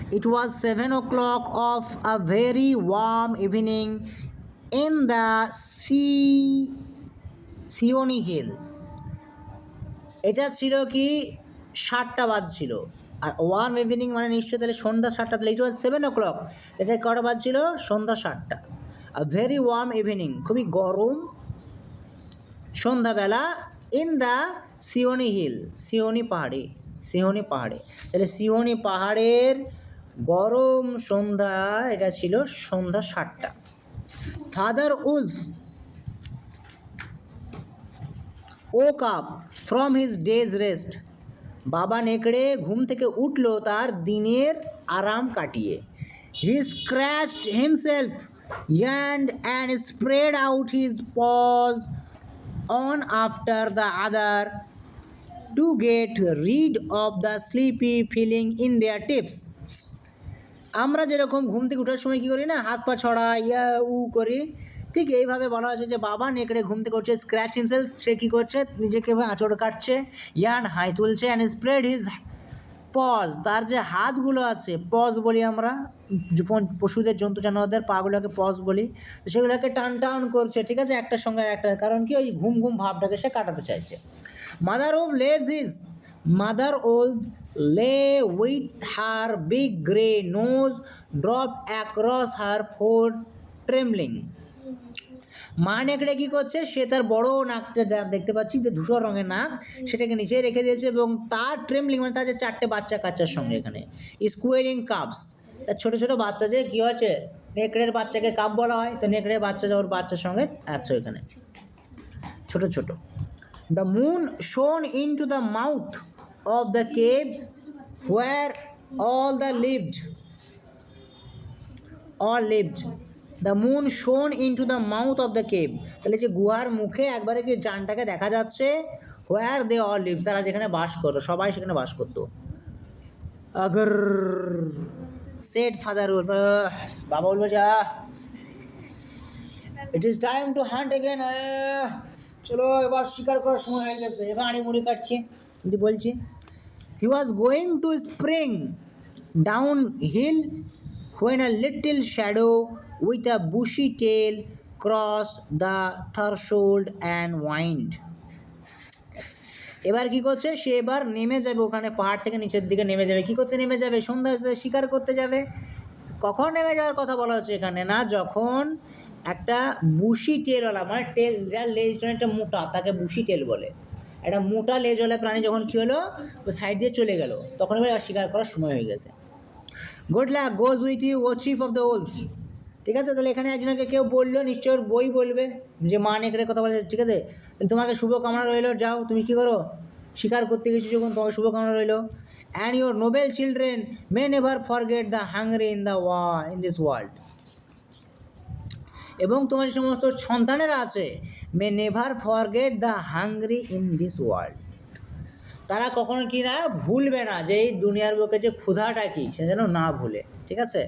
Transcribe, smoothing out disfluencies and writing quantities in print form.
It was 7 o'clock of a very warm evening in the Sioni Hill. এটা ছিল কি 7টা বাজছিল। আর worm evening মানে নিশ্চয়ই তাহলে সন্ধ্যা 7টা, তাহলে ইট ওয়াজ 7 o'clock, এটা কটা বাজছিল? সন্ধ্যা 7টা। আ ভেরি ওয়ার্ম ইভিনিং, খুবই গরম সন্ধ্যাবেলা, in the Seoni hill, Seoni পাহাড়ে, সিওনি পাহাড়ে। তাহলে সিওনি পাহাড়ের গরম সন্ধ্যা, এটা ছিল সন্ধ্যা 7টা। Father wolf woke up from his day's rest. বাবা নেকড়ে ঘুম থেকে উঠল তার দিনের আরাম কাটিয়ে। He scratched himself, yawned and spread out his paws one after the other to get rid of the sleepy feeling in their tips. আমরা যেরকম ঘুম থেকে ওঠার সময় কী করি না, হাত পা ছড়া ইয়া উ করি, ঠিক এইভাবে বলা হয়েছে যে বাবা নেকড়ে ঘুম থেকে উঠছে, স্ক্র্যাচ হিমসেলফ, সে কী করছে, নিজেকে আঁচড় কাটছে, ইয়ান হাই তুলছে, অ্যান্ড স্প্রেড হিজ পজ, তার যে হাতগুলো আছে, পজ বলি আমরা পশুদের, জন্তু জানোয়ারদের পাগুলোকে পজ বলি, তো সেগুলোকে টান টান করছে, ঠিক আছে, একটার সঙ্গে একটা, কারণ কি ওই ঘুম ঘুম ভাবটাকে সে কাটাতে চাইছে। Mother Wolf lay with her big grey nose dropped across her forehead, trembling. মা নেকড়ে কী করছে, সে তার বড় নাকটা দেখতে পাচ্ছি যে ধূসর রঙের নাক, সেটাকে নিচে রেখে দিয়েছে, এবং তার ট্রেমলিং মানে তার যে 4টে বাচ্চা কাচ্চার সঙ্গে এখানে স্কুয়েলিং কাপস, তার ছোটো ছোটো বাচ্চা যে কী হচ্ছে, নেকড়ের বাচ্চাকে কাপ বলা হয়, তো নেকড়ের বাচ্চা ওর বাচ্চার সঙ্গে আছে এখানে ছোটো ছোটো। The moon shone into the mouth of the cave where all lived. The moon shone into the mouth of the cave, তাহলে যে গুহার মুখে একবারে কি জানটাকে দেখা যাচ্ছে, হোয়ার দে অল লিভ, তারা যেখানে বাস করতো, সবাই সেখানে বাস করতো। আগর সেড ফাদার উলফ, বাবা বলবো যা, it is time to hunt again, চলো এবার শিকার করার সময় হয়ে গেছে, এবার আড়ি মুড়ি কাটছি, কিন্তু বলছি। He was going to spring down hill when a little shadow with a bushy tail crossed the threshold and whined. এবার কি করছে, সে এবার নেমে যাবে, ওখানে পাহাড় থেকে নিচের দিকে নেমে যাবে। কি করতে নেমে যাবে? সন্ধ্যা হচ্ছে, শিকার করতে যাবে। কখন নেমে যাওয়ার কথা বলা হচ্ছে এখানে, না যখন একটা বুশি টেলওয়ালা, মানে টেল যার লেজ একটা মোটা, তাকে বুশি টেল বলে। একটা মোটা লেজওয়ালা প্রাণী যখন কী হলো, ও সাইড দিয়ে চলে গেল, তখন এবার শিকার করার সময় হয়ে গেছে। Good luck goes with you O chief of the wolf. ঠিক আছে, তাহলে এখানে একজনকে কেউ বললো, নিশ্চয় ওর বই বলবে, যে মা নেকড়ে কথা বলে, ঠিক আছে, তোমাকে শুভকামনা রইলো, যাও তুমি কী করো, শিকার করতে গেছো যখন, তোমাকে শুভকামনা রইলো। And your noble children may never forget the hungry in this world. এবং তোমার যে সমস্ত সন্তানেরা আছে, may never forget the hungry in this world, তারা কখনো কি না ভুলবে না যে এই দুনিয়ার বুকে যে ক্ষুধাটা কি, সে যেন না ভুলে। ঠিক আছে।